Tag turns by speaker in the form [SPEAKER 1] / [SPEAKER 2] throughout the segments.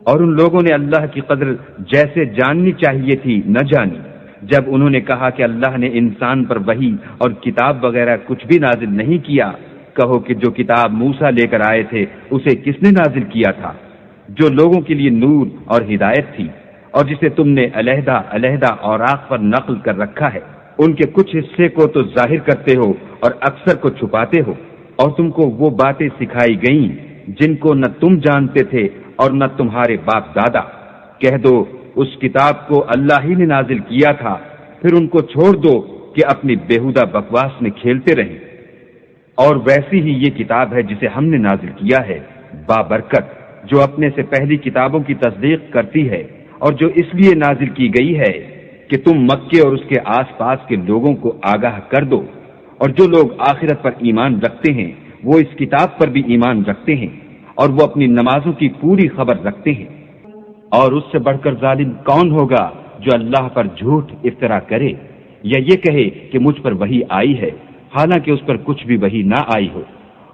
[SPEAKER 1] اور ان لوگوں نے اللہ کی قدر جیسے جاننی چاہیے تھی نہ جانی جب انہوں نے کہا کہ اللہ نے انسان پر وحی اور کتاب وغیرہ کچھ بھی نازل نہیں کیا۔ کہو کہ جو کتاب موسیٰ لے کر آئے تھے اسے کس نے نازل کیا تھا؟ جو لوگوں کے لیے نور اور ہدایت تھی، اور جسے تم نے علیحدہ علیحدہ اوراق پر نقل کر رکھا ہے۔ ان کے کچھ حصے کو تو ظاہر کرتے ہو اور اکثر کو چھپاتے ہو، اور تم کو وہ باتیں سکھائی گئیں جن کو نہ تم جانتے تھے اور نہ تمہارے باپ دادا۔ کہہ دو اس کتاب کو اللہ ہی نے نازل کیا تھا، پھر ان کو چھوڑ دو کہ اپنی بیہودہ بکواس میں کھیلتے رہیں۔ اور ویسی ہی یہ کتاب ہے جسے ہم نے نازل کیا ہے، بابرکت، جو اپنے سے پہلی کتابوں کی تصدیق کرتی ہے، اور جو اس لیے نازل کی گئی ہے کہ تم مکے اور اس کے آس پاس کے لوگوں کو آگاہ کر دو، اور جو لوگ آخرت پر ایمان رکھتے ہیں وہ اس کتاب پر بھی ایمان رکھتے ہیں، اور وہ اپنی نمازوں کی پوری خبر رکھتے ہیں۔ اور اس سے بڑھ کر ظالم کون ہوگا جو اللہ پر جھوٹ افطرا کرے یا یہ کہے کہ مجھ پر وحی آئی ہے حالانکہ اس پر کچھ بھی وحی نہ آئی ہو،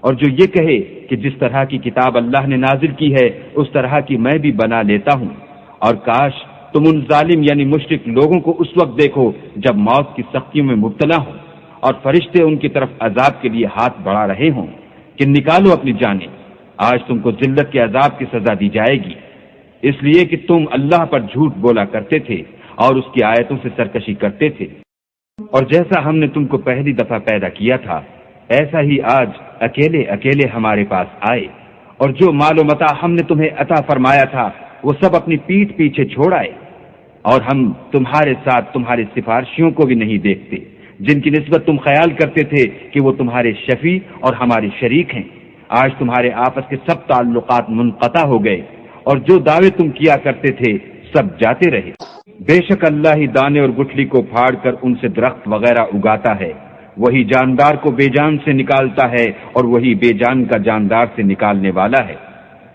[SPEAKER 1] اور جو یہ کہے کہ جس طرح کی کتاب اللہ نے نازل کی ہے اس طرح کی میں بھی بنا لیتا ہوں۔ اور کاش تم ان ظالم یعنی مشرک لوگوں کو اس وقت دیکھو جب موت کی سختیوں میں مبتلا ہوں اور فرشتے ان کی طرف عذاب کے لیے ہاتھ بڑھا رہے ہوں کہ نکالو اپنی جانیں، آج تم کو ذلت کے عذاب کی سزا دی جائے گی، اس لیے کہ تم اللہ پر جھوٹ بولا کرتے تھے اور اس کی آیتوں سے سرکشی کرتے تھے۔ اور جیسا ہم نے تم کو پہلی دفعہ پیدا کیا تھا ایسا ہی آج اکیلے اکیلے ہمارے پاس آئے، اور جو مال و متاع ہم نے تمہیں عطا فرمایا تھا وہ سب اپنی پیٹھ پیچھے چھوڑ آئے، اور ہم تمہارے ساتھ تمہارے سفارشیوں کو بھی نہیں دیکھتے جن کی نسبت تم خیال کرتے تھے کہ وہ تمہارے شفیع اور ہمارے شریک ہیں۔ آج تمہارے آپس کے سب تعلقات منقطع ہو گئے، اور جو دعوے تم کیا کرتے تھے سب جاتے رہے۔ بے شک اللہ ہی دانے اور گٹھلی کو پھاڑ کر ان سے درخت وغیرہ اگاتا ہے، وہی جاندار کو بے جان سے نکالتا ہے اور وہی بے جان کا جاندار سے نکالنے والا ہے۔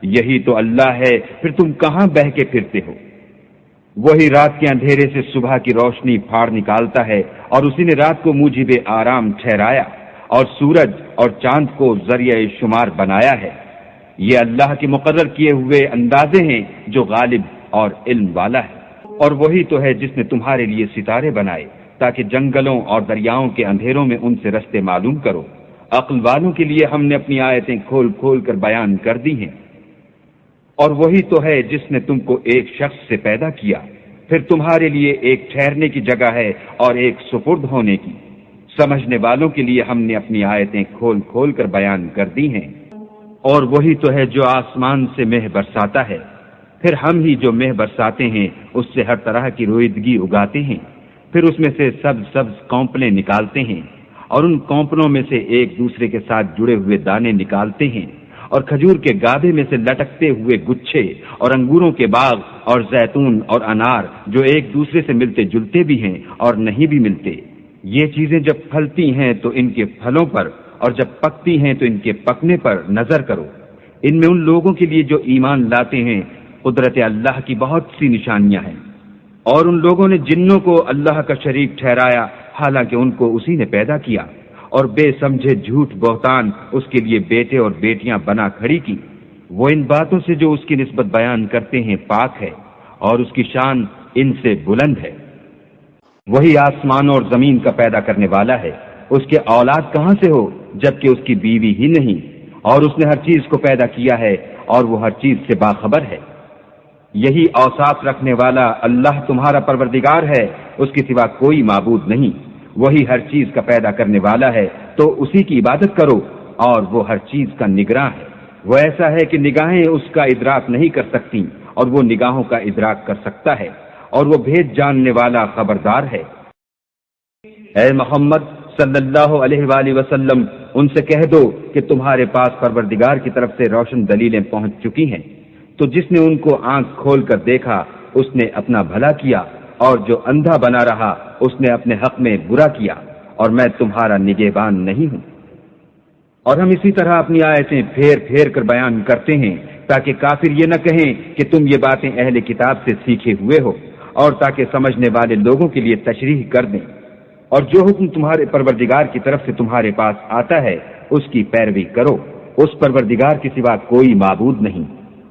[SPEAKER 1] یہی تو اللہ ہے، پھر تم کہاں بہہ کے پھرتے ہو؟ وہی رات کے اندھیرے سے صبح کی روشنی پھاڑ نکالتا ہے، اور اسی نے رات کو موجب آرام ٹھہرایا اور سورج اور چاند کو ذریعہ شمار بنایا ہے۔ یہ اللہ کے مقرر کیے ہوئے اندازے ہیں جو غالب اور علم والا ہے۔ اور وہی تو ہے جس نے تمہارے لیے ستارے بنائے تاکہ جنگلوں اور دریاؤں کے اندھیروں میں ان سے رستے معلوم کرو۔ عقل والوں کے لیے ہم نے اپنی آیتیں کھول کھول کر بیان کر دی ہیں۔ اور وہی تو ہے جس نے تم کو ایک شخص سے پیدا کیا، پھر تمہارے لیے ایک ٹھہرنے کی جگہ ہے اور ایک سپرد ہونے کی۔ سمجھنے والوں کے لیے ہم نے اپنی آیتیں کھول کھول کر بیان کر دی ہیں۔ اور وہی تو ہے جو آسمان سے مہ برساتا ہے، پھر ہم ہی جو مہ برساتے ہیں اس سے ہر طرح کی رویدگی اگاتے ہیں، پھر اس میں سے سبز سبز کونپلیں نکالتے ہیں، اور ان کونپلوں میں سے ایک دوسرے کے ساتھ جڑے ہوئے دانے نکالتے ہیں، اور کھجور کے گادے میں سے لٹکتے ہوئے گچھے، اور انگوروں کے باغ اور زیتون اور انار جو ایک دوسرے سے ملتے جلتے بھی ہیں اور نہیں بھی ملتے۔ یہ چیزیں جب پھلتی ہیں تو ان کے پھلوں پر، اور جب پکتی ہیں تو ان کے پکنے پر نظر کرو۔ ان میں ان لوگوں کے لیے جو ایمان لاتے ہیں قدرت اللہ کی بہت سی نشانیاں ہیں۔ اور ان لوگوں نے جنوں کو اللہ کا شریک ٹھہرایا حالانکہ ان کو اسی نے پیدا کیا، اور بے سمجھے جھوٹ بہتان اس کے لیے بیٹے اور بیٹیاں بنا کھڑی کی۔ وہ ان باتوں سے جو اس کی نسبت بیان کرتے ہیں پاک ہے، اور اس کی شان ان سے بلند ہے۔ وہی آسمان اور زمین کا پیدا کرنے والا ہے، اس کے اولاد کہاں سے ہو جبکہ اس کی بیوی ہی نہیں، اور اس نے ہر چیز کو پیدا کیا ہے اور وہ ہر چیز سے باخبر ہے۔ یہی اوصاف رکھنے والا اللہ تمہارا پروردگار ہے، اس کے سوا کوئی معبود نہیں۔ وہی ہر چیز کا پیدا کرنے والا ہے تو اسی کی عبادت کرو، اور وہ ہر چیز کا نگراں ہے۔ وہ ایسا ہے کہ نگاہیں اس کا ادراک نہیں کر سکتی اور وہ نگاہوں کا ادراک کر سکتا ہے، اور وہ بھید جاننے والا خبردار ہے۔ اے محمد صلی اللہ علیہ وآلہ وسلم ان سے کہہ دو کہ تمہارے پاس پروردگار کی طرف سے روشن دلیلیں پہنچ چکی ہیں، تو جس نے ان کو آنکھ کھول کر دیکھا اس نے اپنا بھلا کیا، اور جو اندھا بنا رہا اس نے اپنے حق میں برا کیا، اور میں تمہارا نگہبان نہیں ہوں۔ اور ہم اسی طرح اپنی آیتیں پھیر پھیر کر بیان کرتے ہیں تاکہ کافر یہ نہ کہیں کہ تم یہ باتیں اہل کتاب سے سیکھے ہوئے ہو، اور تاکہ سمجھنے والے لوگوں کے لیے تشریح کر دیں۔ اور جو حکم تمہارے پروردگار کی طرف سے تمہارے پاس آتا ہے اس کی پیروی کرو، اس پروردگار کے سوا کوئی معبود نہیں،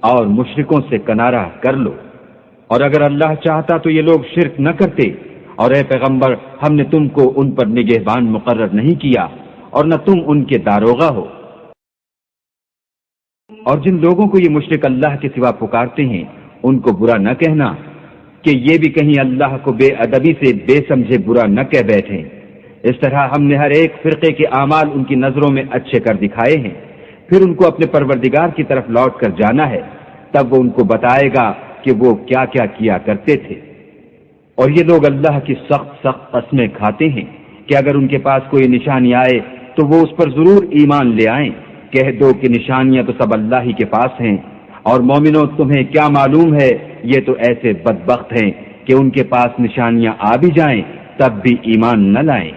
[SPEAKER 1] اور مشرکوں سے کنارہ کر لو، اور اگر اللہ چاہتا تو یہ لوگ شرک نہ کرتے، اور اے پیغمبر ہم نے تم کو ان پر نگہبان مقرر نہیں کیا اور نہ تم ان کے داروغہ ہو۔ اور جن لوگوں کو یہ مشرک اللہ کے سوا پکارتے ہیں ان کو برا نہ کہنا کہ یہ بھی کہیں اللہ کو بے ادبی سے بے سمجھے برا نہ کہہ بیٹھیں۔ اس طرح ہم نے ہر ایک فرقے کے اعمال ان کی نظروں میں اچھے کر دکھائے ہیں، پھر ان کو اپنے پروردگار کی طرف لوٹ کر جانا ہے، تب وہ ان کو بتائے گا کہ وہ کیا کیا کیا کرتے تھے۔ اور یہ لوگ اللہ کی سخت سخت قسمیں کھاتے ہیں کہ اگر ان کے پاس کوئی نشانی آئے تو وہ اس پر ضرور ایمان لے آئیں۔ کہہ دو کہ نشانیاں تو سب اللہ ہی کے پاس ہیں، اور مومنوں تمہیں کیا معلوم ہے یہ تو ایسے بدبخت ہیں کہ ان کے پاس نشانیاں آ بھی جائیں تب بھی ایمان نہ لائیں،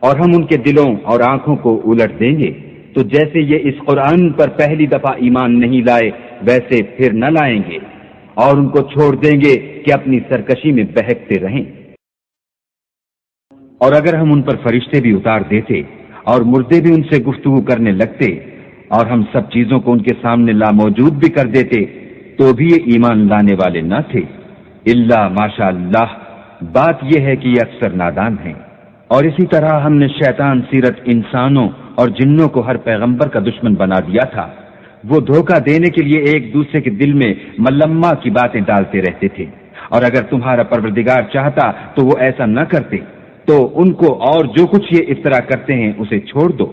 [SPEAKER 1] اور ہم ان کے دلوں اور آنکھوں کو الٹ دیں گے، تو جیسے یہ اس قرآن پر پہلی دفعہ ایمان نہیں لائے ویسے پھر نہ لائیں گے، اور ان کو چھوڑ دیں گے کہ اپنی سرکشی میں بہکتے رہیں۔ اور اگر ہم ان پر فرشتے بھی اتار دیتے اور مردے بھی ان سے گفتگو کرنے لگتے اور ہم سب چیزوں کو ان کے سامنے لاموجود بھی کر دیتے تو بھی یہ ایمان لانے والے نہ تھے، الا ماشاء اللہ۔ بات یہ ہے کہ یہ اکثر نادان ہیں۔ اور اسی طرح ہم نے شیطان سیرت انسانوں اور جنوں کو ہر پیغمبر کا دشمن بنا دیا تھا، وہ دھوکہ دینے کے لیے ایک دوسرے کے دل میں ملمہ کی باتیں ڈالتے رہتے تھے، اور اگر تمہارا پروردگار چاہتا تو وہ ایسا نہ کرتے، تو ان کو اور جو کچھ یہ افطرا کرتے ہیں اسے چھوڑ دو۔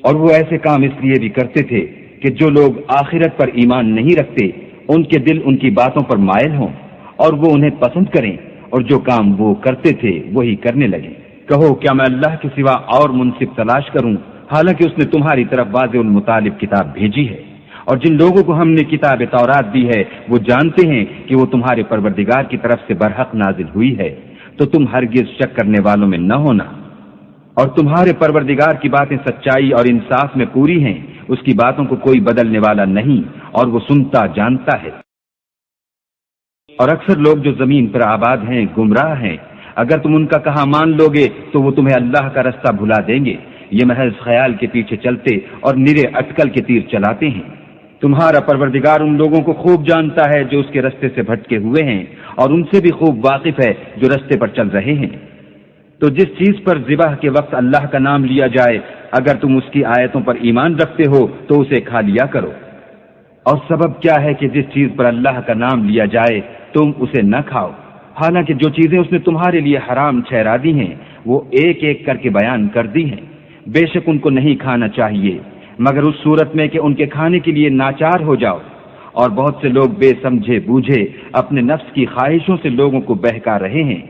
[SPEAKER 1] اور وہ ایسے کام اس لیے بھی کرتے تھے کہ جو لوگ آخرت پر ایمان نہیں رکھتے ان کے دل ان کی باتوں پر مائل ہوں اور وہ انہیں پسند کریں، اور جو کام وہ کرتے تھے وہی کرنے لگیں۔ کہو کیا میں اللہ کے سوا اور منصف تلاش کروں، حالانکہ اس نے تمہاری طرف واضح المطالب کتاب بھیجی ہے، اور جن لوگوں کو ہم نے کتاب تورات دی ہے وہ جانتے ہیں کہ وہ تمہارے پروردگار کی طرف سے برحق نازل ہوئی ہے، تو تم ہرگز شک کرنے والوں میں نہ ہونا۔ اور تمہارے پروردگار کی باتیں سچائی اور انصاف میں پوری ہیں، اس کی باتوں کو کوئی بدلنے والا نہیں، اور وہ سنتا جانتا ہے۔ اور اکثر لوگ جو زمین پر آباد ہیں گمراہ ہیں، اگر تم ان کا کہا مان لوگے تو وہ تمہیں اللہ کا رستہ بھلا دیں گے، یہ محض خیال کے پیچھے چلتے اور نرے اٹکل کے تیر چلاتے ہیں۔ تمہارا پروردگار ان لوگوں کو خوب جانتا ہے جو اس کے رستے سے بھٹکے ہوئے ہیں، اور ان سے بھی خوب واقف ہے جو رستے پر چل رہے ہیں۔ تو جس چیز پر ذبح کے وقت اللہ کا نام لیا جائے اگر تم اس کی آیتوں پر ایمان رکھتے ہو تو اسے کھا لیا کرو۔ اور سبب کیا ہے کہ جس چیز پر اللہ کا نام لیا جائے تم اسے نہ کھاؤ، حالانکہ جو چیزیں اس نے تمہارے لیے حرام ٹھہرا دی ہیں وہ ایک ایک کر کے بیان کر دی ہیں۔ بے شک ان کو نہیں کھانا چاہیے مگر اس صورت میں کہ ان کے کھانے کے لیے ناچار ہو جاؤ، اور بہت سے لوگ بے سمجھے بوجھے اپنے نفس کی خواہشوں سے لوگوں کو بہکا رہے ہیں۔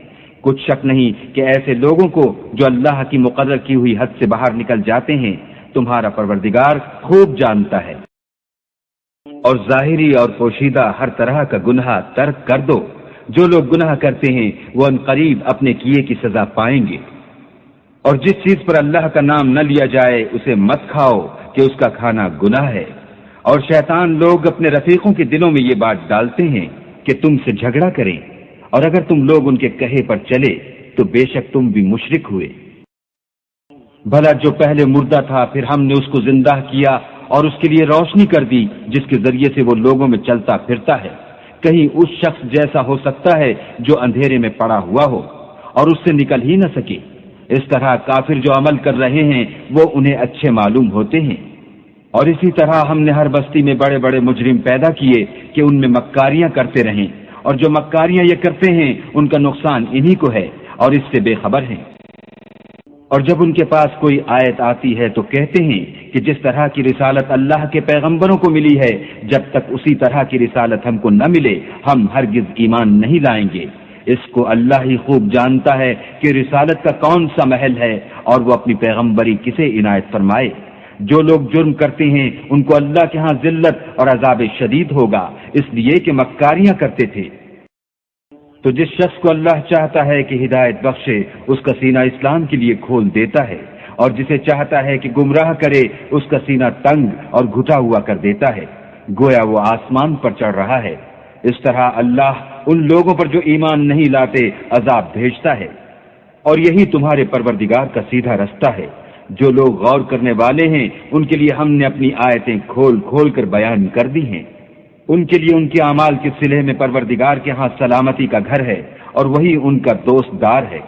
[SPEAKER 1] کچھ شک نہیں کہ ایسے لوگوں کو جو اللہ کی مقرر کی ہوئی حد سے باہر نکل جاتے ہیں تمہارا پروردگار خوب جانتا ہے۔ اور ظاہری اور پوشیدہ ہر طرح کا گناہ ترک کر دو، جو لوگ گناہ کرتے ہیں وہ ان قریب اپنے کیے کی سزا پائیں گے۔ اور جس چیز پر اللہ کا نام نہ لیا جائے اسے مت کھاؤ کہ اس کا کھانا گناہ ہے، اور شیطان لوگ اپنے رفیقوں کے دلوں میں یہ بات ڈالتے ہیں کہ تم سے جھگڑا کریں، اور اگر تم لوگ ان کے کہے پر چلے تو بے شک تم بھی مشرک ہوئے۔ بھلا جو پہلے مردہ تھا پھر ہم نے اس کو زندہ کیا اور اس کے لیے روشنی کر دی جس کے ذریعے سے وہ لوگوں میں چلتا پھرتا ہے، کہیں اس شخص جیسا ہو سکتا ہے جو اندھیرے میں پڑا ہوا ہو اور اس سے نکل ہی نہ سکے۔ اس طرح کافر جو عمل کر رہے ہیں وہ انہیں اچھے معلوم ہوتے ہیں۔ اور اسی طرح ہم نے ہر بستی میں بڑے بڑے مجرم پیدا کیے کہ ان میں مکاریاں کرتے رہیں، اور جو مکاریاں یہ کرتے ہیں ان کا نقصان انہی کو ہے اور اس سے بے خبر ہیں۔ اور جب ان کے پاس کوئی آیت آتی ہے تو کہتے ہیں کہ جس طرح کی رسالت اللہ کے پیغمبروں کو ملی ہے جب تک اسی طرح کی رسالت ہم کو نہ ملے ہم ہرگز ایمان نہیں لائیں گے۔ اس کو اللہ ہی خوب جانتا ہے کہ رسالت کا کون سا محل ہے اور وہ اپنی پیغمبری کسے عنایت فرمائے۔ جو لوگ جرم کرتے ہیں ان کو اللہ کے ہاں ذلت اور عذاب شدید ہوگا، اس لیے کہ مکاریاں کرتے تھے۔ تو جس شخص کو اللہ چاہتا ہے کہ ہدایت بخشے اس کا سینہ اسلام کے لیے کھول دیتا ہے، اور جسے چاہتا ہے کہ گمراہ کرے اس کا سینہ تنگ اور گھٹا ہوا کر دیتا ہے، گویا وہ آسمان پر چڑھ رہا ہے۔ اس طرح اللہ ان لوگوں پر جو ایمان نہیں لاتے عذاب بھیجتا ہے، اور یہی تمہارے پروردگار کا سیدھا رستہ ہے۔ جو لوگ غور کرنے والے ہیں ان کے لیے ہم نے اپنی آیتیں کھول کھول کر بیان کر دی ہیں۔ ان کے لیے ان کے اعمال کے صلح میں پروردگار کے ہاں سلامتی کا گھر ہے اور وہی ان کا دوست دار ہے۔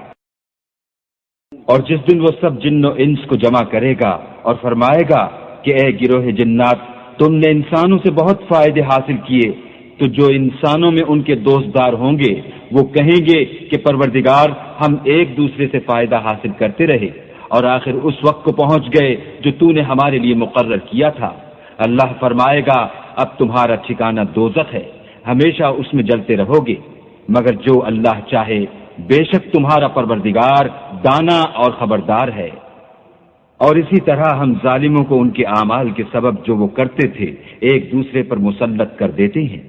[SPEAKER 1] اور جس دن وہ سب جن و انس کو جمع کرے گا اور فرمائے گا کہ اے گروہ جنات، تم نے انسانوں سے بہت فائدے حاصل کیے، تو جو انسانوں میں ان کے دوست دار ہوں گے وہ کہیں گے کہ پروردگار ہم ایک دوسرے سے فائدہ حاصل کرتے رہے اور آخر اس وقت کو پہنچ گئے جو تو نے ہمارے لیے مقرر کیا تھا۔ اللہ فرمائے گا اب تمہارا ٹھکانہ دوزخ ہے، ہمیشہ اس میں جلتے رہو گے، مگر جو اللہ چاہے، بے شک تمہارا پروردگار دانا اور خبردار ہے۔ اور اسی طرح ہم ظالموں کو ان کے اعمال کے سبب جو وہ کرتے تھے ایک دوسرے پر مسلط کر دیتے ہیں۔